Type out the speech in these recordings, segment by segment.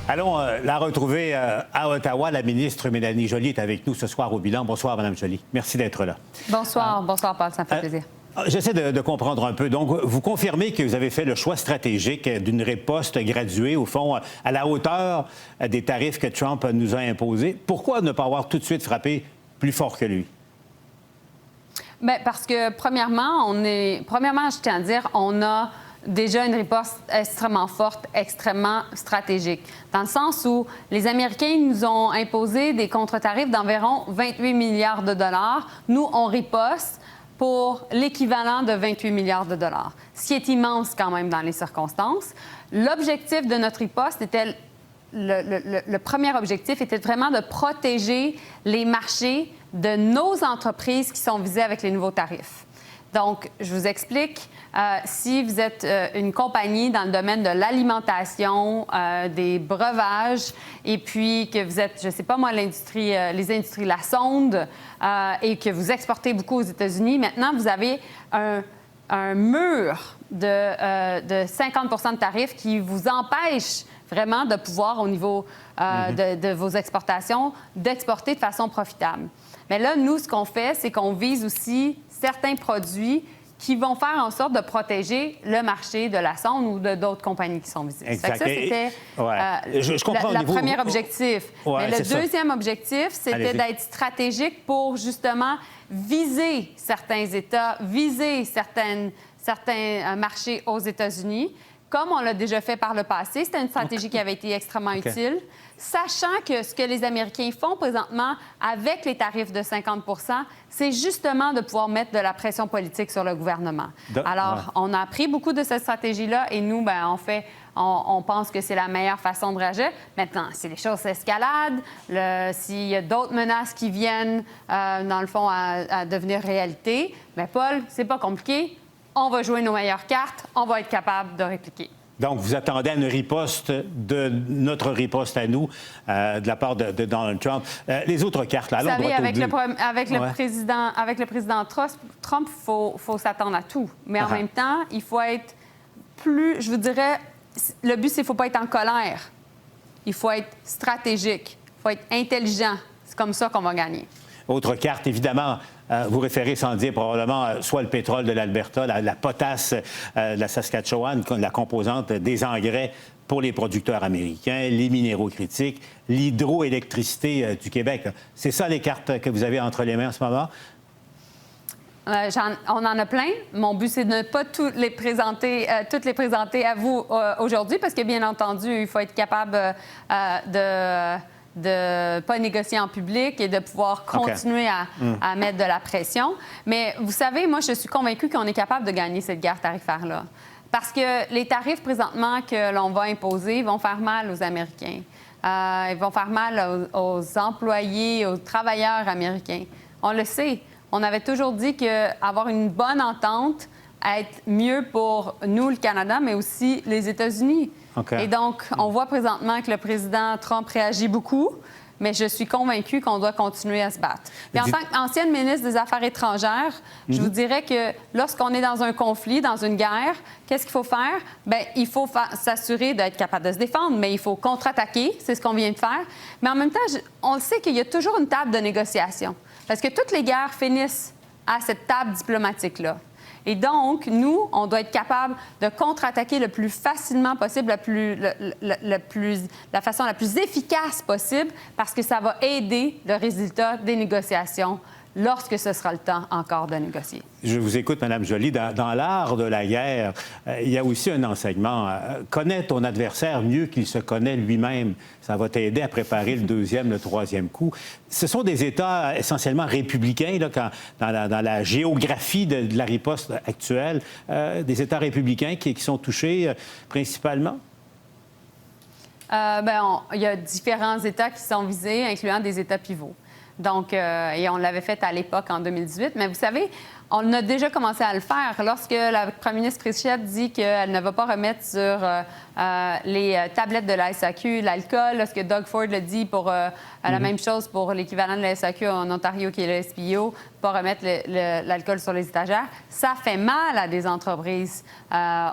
Allons la retrouver à Ottawa. La ministre Mélanie Joly est avec nous ce soir au bilan. Bonsoir, Mme Joly. Merci d'être là. Bonsoir. Bonsoir, Paul. Ça me fait plaisir. J'essaie de comprendre un peu. Donc, vous confirmez que vous avez fait le choix stratégique d'une riposte graduée, au fond, à la hauteur des tarifs que Trump nous a imposés. Pourquoi ne pas avoir tout de suite frappé plus fort que lui? Bien, parce que, premièrement, je tiens à dire, on a déjà une riposte extrêmement forte, extrêmement stratégique, dans le sens où les Américains nous ont imposé des contre-tarifs d'environ 28 milliards de dollars. Nous, on riposte pour l'équivalent de 28 milliards de dollars, ce qui est immense quand même dans les circonstances. L'objectif de notre riposte était, le premier objectif était vraiment de protéger les marchés de nos entreprises qui sont visées avec les nouveaux tarifs. Donc, je vous explique, si vous êtes une compagnie dans le domaine de l'alimentation, des breuvages, et puis que vous êtes, je ne sais pas moi, les industries la sonde, et que vous exportez beaucoup aux États-Unis, maintenant, vous avez un mur de 50 % de tarifs qui vous empêche vraiment de pouvoir, au niveau de vos exportations, d'exporter de façon profitable. Mais là, nous, ce qu'on fait, c'est qu'on vise aussi certains produits qui vont faire en sorte de protéger le marché de la sonde ou de d'autres compagnies qui sont visées. Exact. Ça, c'était je comprends le premier objectif. Ouais, mais le deuxième objectif, c'était d'être stratégique pour justement viser certains États, viser certains marchés aux États-Unis, comme on l'a déjà fait par le passé. C'était une stratégie qui avait été extrêmement utile, sachant que ce que les Américains font présentement avec les tarifs de 50 %, c'est justement de pouvoir mettre de la pression politique sur le gouvernement. Alors, on a appris beaucoup de cette stratégie-là et nous, bien, on pense que c'est la meilleure façon de réagir. Maintenant, si les choses s'escaladent, s'il y a d'autres menaces qui viennent, dans le fond, à devenir réalité, bien, Paul, c'est pas compliqué. On va jouer nos meilleures cartes, on va être capable de répliquer. Donc, vous attendez à une riposte de notre riposte à nous, de la part de Donald Trump. Les autres cartes, là, allons droit au but. Avec le président Trump, il faut s'attendre à tout. Mais en même temps, il faut être plus, je vous dirais, le but, c'est qu'il ne faut pas être en colère. Il faut être stratégique, il faut être intelligent. C'est comme ça qu'on va gagner. Autre carte, évidemment, vous référez sans dire probablement soit le pétrole de l'Alberta, la potasse de la Saskatchewan, la composante des engrais pour les producteurs américains, les minéraux critiques, l'hydroélectricité du Québec. C'est ça les cartes que vous avez entre les mains en ce moment? On en a plein. Mon but, c'est de ne pas toutes les présenter à vous aujourd'hui, parce que, bien entendu, il faut être capable de ne pas négocier en public et de pouvoir continuer à mettre de la pression. Mais vous savez, moi, je suis convaincue qu'on est capable de gagner cette guerre tarifaire-là. Parce que les tarifs présentement que l'on va imposer vont faire mal aux Américains. Ils vont faire mal aux employés, aux travailleurs américains. On le sait. On avait toujours dit qu'avoir une bonne entente être mieux pour nous, le Canada, mais aussi les États-Unis. Et donc, on voit présentement que le président Trump réagit beaucoup, mais je suis convaincue qu'on doit continuer à se battre. Et en tant qu'ancienne ministre des Affaires étrangères, je vous dirais que lorsqu'on est dans un conflit, dans une guerre, qu'est-ce qu'il faut faire? Bien, il faut s'assurer d'être capable de se défendre, mais il faut contre-attaquer, c'est ce qu'on vient de faire. Mais en même temps, on le sait qu'il y a toujours une table de négociation, parce que toutes les guerres finissent à cette table diplomatique-là. Et donc, nous, on doit être capable de contre-attaquer le plus facilement possible, la façon la plus efficace possible, parce que ça va aider le résultat des négociations lorsque ce sera le temps encore de négocier. Je vous écoute, Mme Joly. Dans l'art de la guerre, il y a aussi un enseignement. Connais ton adversaire mieux qu'il se connaît lui-même. Ça va t'aider à préparer le deuxième, le troisième coup. Ce sont des États essentiellement républicains, là, dans la géographie de la riposte actuelle, des États républicains qui sont touchés principalement? Il y a différents États qui sont visés, incluant des États pivots. Donc, et on l'avait fait à l'époque en 2018. Mais vous savez, on a déjà commencé à le faire. Lorsque la première ministre Frichette dit qu'elle ne va pas remettre sur les tablettes de la SAQ l'alcool, lorsque Doug Ford le dit pour la même chose pour l'équivalent de la SAQ en Ontario, qui est le SPO, pas remettre l'alcool sur les étagères, ça fait mal à des entreprises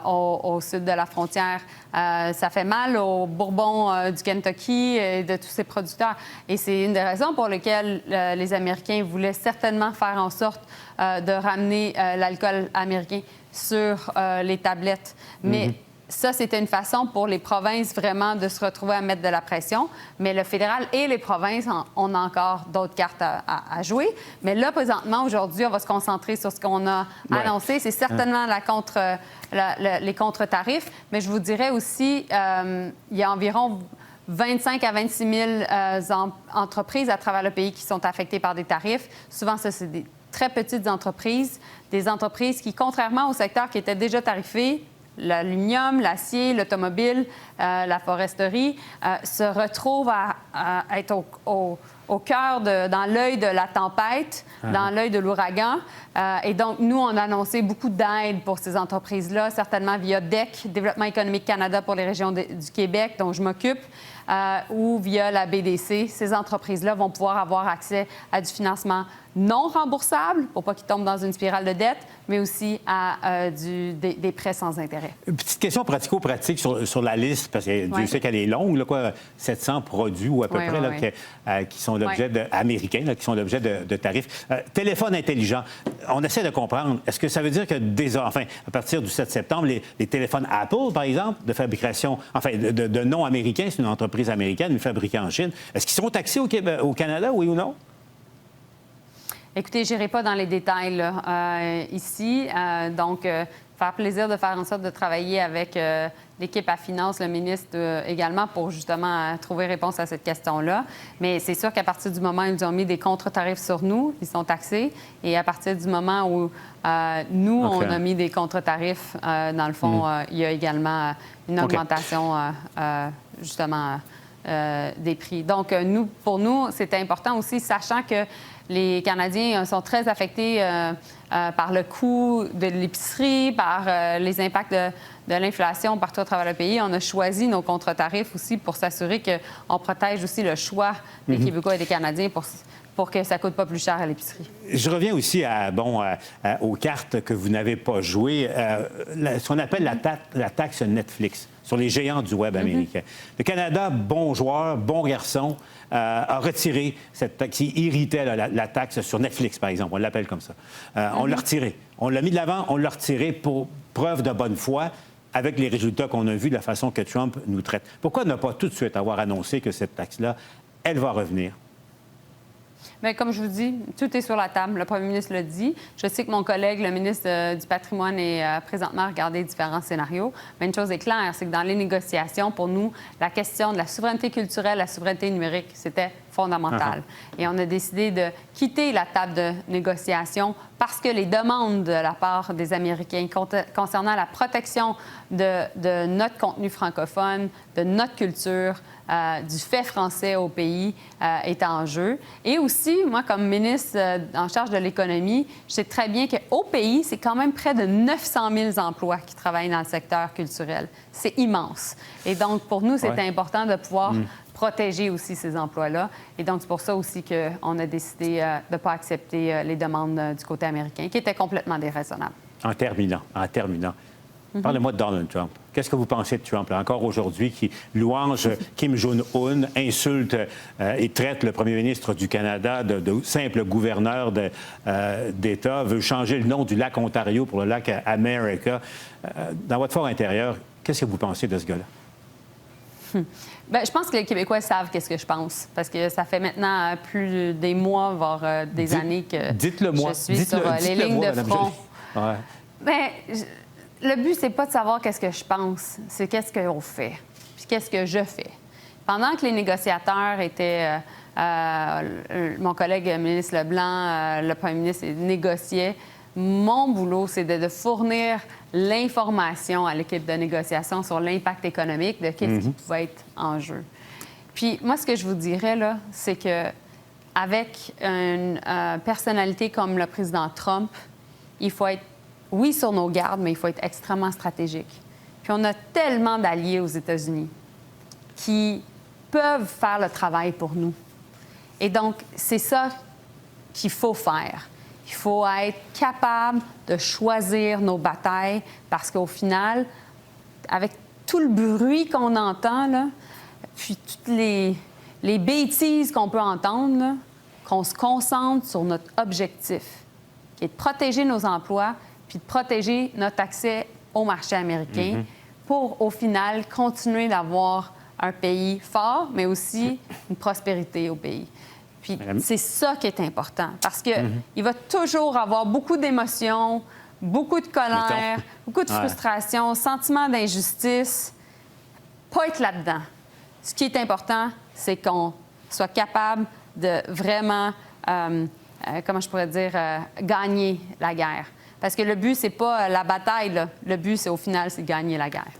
au sud de la frontière. Ça fait mal aux Bourbons du Kentucky et de tous ces producteurs. Et c'est une des raisons pour lesquelles les Américains voulaient certainement faire en sorte de ramener l'alcool américain sur les tablettes. Mais ça, c'était une façon pour les provinces vraiment de se retrouver à mettre de la pression. Mais le fédéral et les provinces ont encore d'autres cartes à jouer. Mais là, présentement, aujourd'hui, on va se concentrer sur ce qu'on a annoncé. C'est certainement les contre-tarifs. Mais je vous dirais aussi, il y a environ 25 à 26 000 entreprises à travers le pays qui sont affectées par des tarifs. Souvent, ça, c'est des très petites entreprises, des entreprises qui, contrairement au secteur qui était déjà tarifé, l'aluminium, l'acier, l'automobile, la foresterie, se retrouvent à être au cœur, dans l'œil de la tempête, dans l'œil de l'ouragan. Et donc, nous, on a annoncé beaucoup d'aide pour ces entreprises-là, certainement via DEC, Développement économique Canada pour les régions du Québec, dont je m'occupe, ou via la BDC. Ces entreprises-là vont pouvoir avoir accès à du financement non remboursable pour pas qu'ils tombent dans une spirale de dette, mais aussi à des prêts sans intérêt. Une petite question pratico-pratique sur la liste, parce que Dieu sait qu'elle est longue, là, quoi, 700 produits ou à peu près là, qui sont l'objet américains, là, qui sont l'objet de tarifs. Téléphone intelligent, on essaie de comprendre, est-ce que ça veut dire que à partir du 7 septembre, les téléphones Apple, par exemple, de fabrication, de nom américain, c'est une entreprise américaine, mais fabriquée en Chine, est-ce qu'ils sont taxés au Canada, oui ou non? Écoutez, je n'irai pas dans les détails là, ici. Donc, faire plaisir de faire en sorte de travailler avec l'équipe à finance, le ministre également, pour justement trouver réponse à cette question-là. Mais c'est sûr qu'à partir du moment où ils ont mis des contre-tarifs sur nous, ils sont taxés. Et à partir du moment où nous, on a mis des contre-tarifs, dans le fond, il y a également une augmentation, justement, des prix. Donc, pour nous, c'était important aussi, sachant que les Canadiens sont très affectés par le coût de l'épicerie, par les impacts de l'inflation partout à travers le pays. On a choisi nos contre-tarifs aussi pour s'assurer qu'on protège aussi le choix des Québécois et des Canadiens pour que ça ne coûte pas plus cher à l'épicerie. Je reviens aussi aux cartes que vous n'avez pas jouées, ce qu'on appelle la taxe Netflix sur les géants du web américain. Le Canada, bon joueur, bon garçon, a retiré cette taxe qui irritait la taxe sur Netflix, par exemple. On l'appelle comme ça. On l'a retiré. On l'a mis de l'avant, on l'a retiré pour preuve de bonne foi avec les résultats qu'on a vus de la façon que Trump nous traite. Pourquoi ne pas tout de suite avoir annoncé que cette taxe-là, elle va revenir? Bien, comme je vous dis, tout est sur la table. Le premier ministre l'a dit. Je sais que mon collègue, le ministre du Patrimoine, est présentement à regarder différents scénarios. Mais une chose est claire, c'est que dans les négociations, pour nous, la question de la souveraineté culturelle, la souveraineté numérique, c'était fondamental. Et on a décidé de quitter la table de négociation parce que les demandes de la part des Américains concernant la protection de notre contenu francophone, de notre culture, du fait français au pays est en jeu. Et aussi, moi, comme ministre en charge de l'économie, je sais très bien qu'au pays, c'est quand même près de 900 000 emplois qui travaillent dans le secteur culturel. C'est immense. Et donc, pour nous, c'était important de pouvoir protéger aussi ces emplois-là. Et donc, c'est pour ça aussi qu'on a décidé de ne pas accepter les demandes du côté américain, qui étaient complètement déraisonnables. En terminant, parlez-moi de Donald Trump. Qu'est-ce que vous pensez de Trump, là, encore aujourd'hui, qui louange Kim Jong-un, insulte et traite le premier ministre du Canada de simple gouverneur d'État, veut changer le nom du lac Ontario pour le lac America. Dans votre fort intérieur, qu'est-ce que vous pensez de ce gars-là? Bien, je pense que les Québécois savent qu'est-ce que je pense, parce que ça fait maintenant plus des mois, voire des années que je suis sur les lignes de front. Bien, le but, c'est pas de savoir qu'est-ce que je pense, c'est qu'est-ce qu'on fait, puis qu'est-ce que je fais. Pendant que les négociateurs étaient, mon collègue le ministre Leblanc, le premier ministre, négociait, mon boulot, c'est de fournir l'information à l'équipe de négociation sur l'impact économique de qu'est-ce qui pouvait être en jeu. Puis moi, ce que je vous dirais, là, c'est que avec une personnalité comme le président Trump, il faut être, oui, sur nos gardes, mais il faut être extrêmement stratégique. Puis on a tellement d'alliés aux États-Unis qui peuvent faire le travail pour nous. Et donc, c'est ça qu'il faut faire. Il faut être capable de choisir nos batailles parce qu'au final, avec tout le bruit qu'on entend, là, puis toutes les bêtises qu'on peut entendre, là, qu'on se concentre sur notre objectif, qui est de protéger nos emplois puis de protéger notre accès au marché américain pour, au final, continuer d'avoir un pays fort, mais aussi une prospérité au pays. Puis c'est ça qui est important, parce qu'il va toujours avoir beaucoup d'émotions, beaucoup de colère, beaucoup de frustration, sentiment d'injustice. Pas être là-dedans. Ce qui est important, c'est qu'on soit capable de vraiment, comment je pourrais dire, gagner la guerre. Parce que le but, c'est pas la bataille, là. Le but, c'est au final, c'est de gagner la guerre.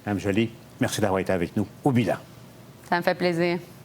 Mme Joly, merci d'avoir été avec nous au bilan. Ça me fait plaisir.